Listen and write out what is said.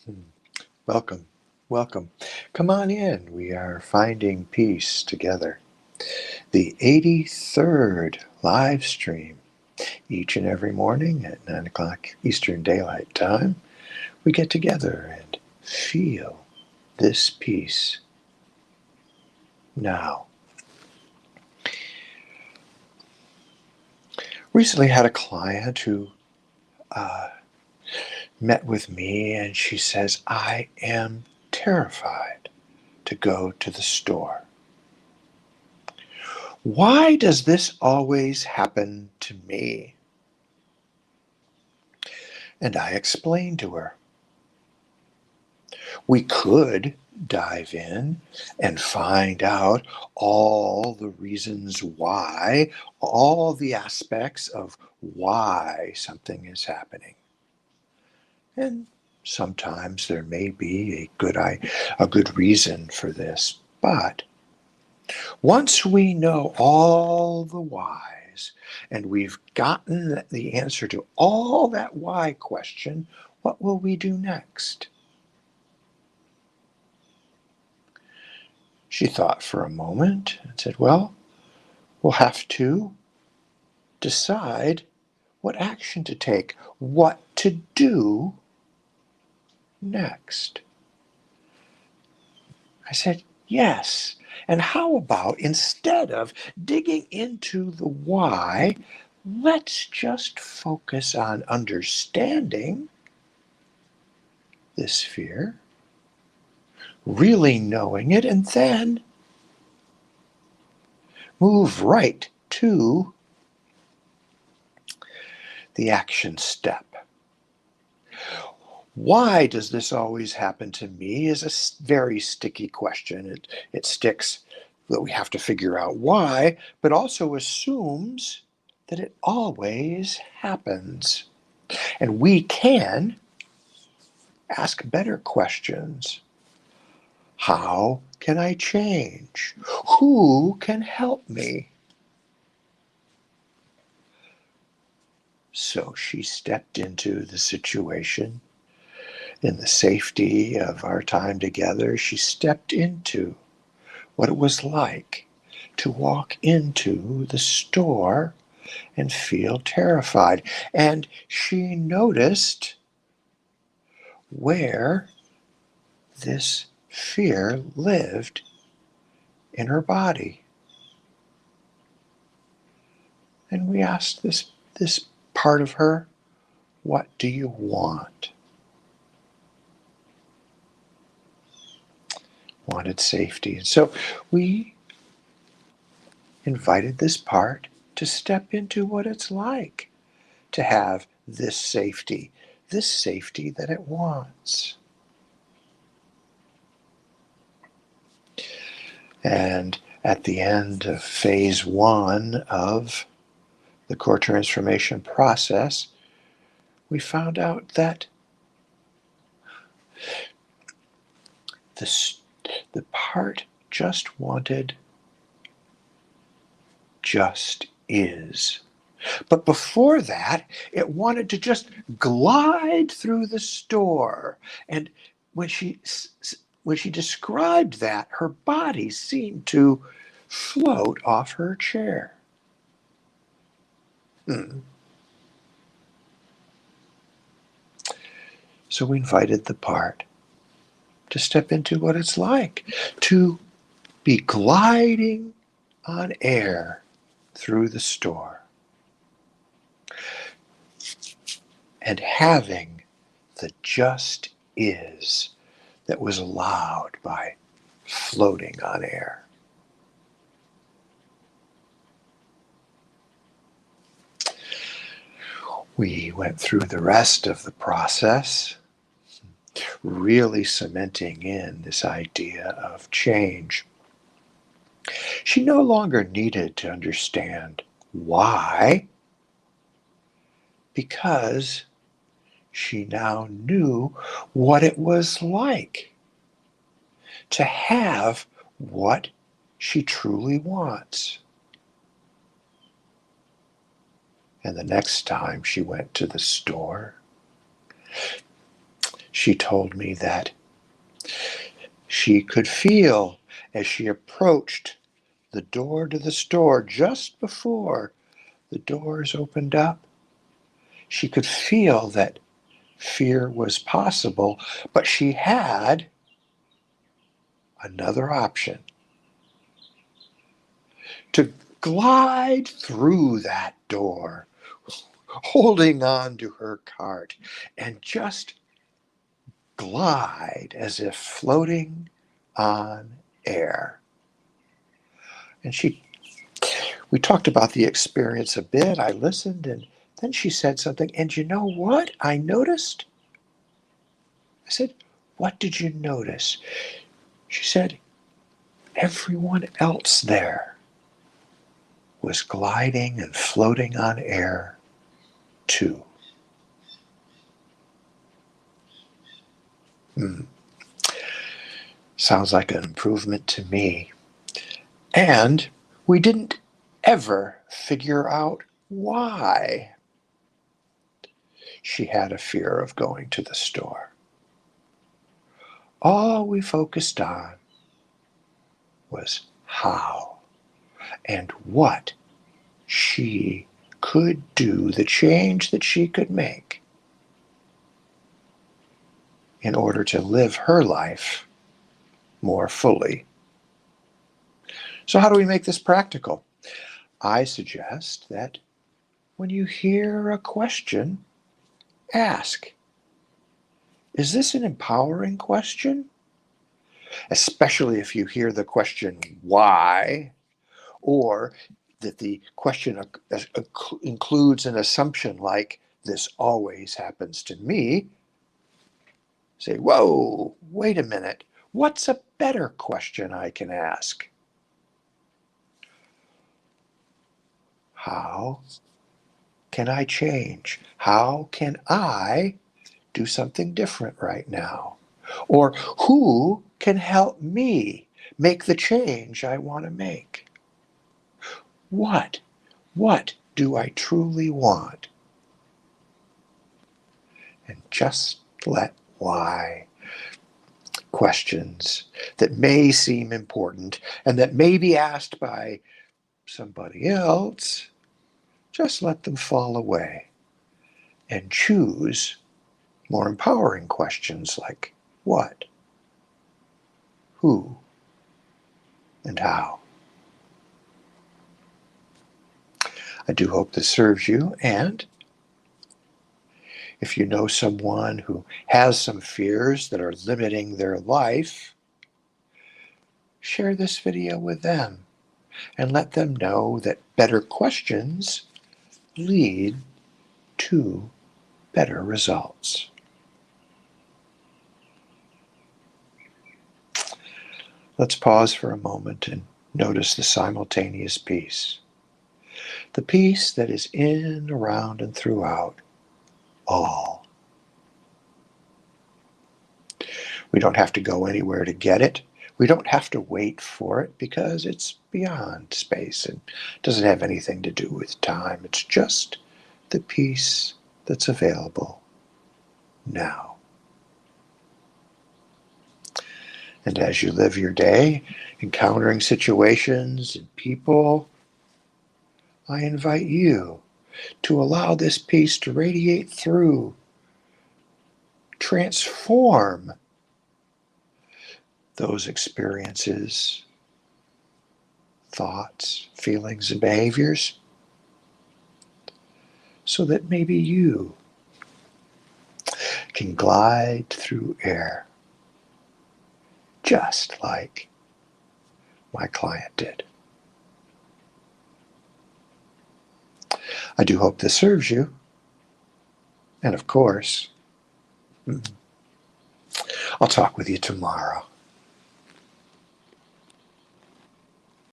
Hmm. Welcome, welcome. Come on in. We are finding peace together. The 83rd live stream each and every morning at 9 o'clock Eastern Daylight Time. We get together and feel this peace now. Recently had a client who uh, met with me and she says, I am terrified to go to the store. Why does this always happen to me? And I explained to her. We could dive in and find out all the reasons why, all the aspects of why something is happening. And sometimes there may be a good reason for this, but once we know all the whys and we've gotten the answer to all that why question, what will we do next? She thought for a moment and said, well, we'll have to decide what action to take, what to do next. I said, yes. And how about instead of digging into the why, let's just focus on understanding this fear, really knowing it, and then move right to the action step. Why does this always happen to me is a very sticky question. It sticks that we have to figure out why, but also assumes that it always happens. And we can ask better questions. How can I change? Who can help me? So she stepped into the situation. In the safety of our time together, she stepped into what it was like to walk into the store and feel terrified. And she noticed where this fear lived in her body. And we asked this part of her, what do you want? Wanted safety. And so we invited this part to step into what it's like to have this safety that it wants. And at the end of phase 1 of the core transformation process, we found out that the part just wanted just is. But before that, it wanted to just glide through the store. And when she described that, her body seemed to float off her chair. So we invited the part to step into what it's like to be gliding on air through the store and having the just is that was allowed by floating on air. We went through the rest of the process, really cementing in this idea of change. She no longer needed to understand why, because she now knew what it was like to have what she truly wants. And the next time she went to the store, She told me that she could feel as she approached the door to the store just before the doors opened up. She could feel that fear was possible, but she had another option: to glide through that door, holding on to her cart, and just glide as if floating on air. And we talked about the experience a bit. I listened, and then she said something. And you know what I noticed? I said, "What did you notice?" She said, "Everyone else there was gliding and floating on air too." Hmm. Sounds like an improvement to me. And we didn't ever figure out why she had a fear of going to the store. All we focused on was how and what she could do, the change that she could make in order to live her life more fully. So, how do we make this practical? I suggest that when you hear a question, ask, is this an empowering question? Especially if you hear the question, why, or that the question includes an assumption like, this always happens to me. Say, whoa, wait a minute. What's a better question I can ask? How can I change? How can I do something different right now? Or who can help me make the change I want to make? What do I truly want? And just let why questions that may seem important and that may be asked by somebody else, just let them fall away and choose more empowering questions like what, who, and how. I do hope this serves you, and if you know someone who has some fears that are limiting their life, share this video with them and let them know that better questions lead to better results. Let's pause for a moment and notice the simultaneous peace. The peace that is in, around, and throughout all. We don't have to go anywhere to get it. We don't have to wait for it because it's beyond space and doesn't have anything to do with time. It's just the peace that's available now. And as you live your day, encountering situations and people, I invite you to allow this peace to radiate through, transform those experiences, thoughts, feelings, and behaviors so that maybe you can glide through air just like my client did. I do hope this serves you. And of course, I'll talk with you tomorrow.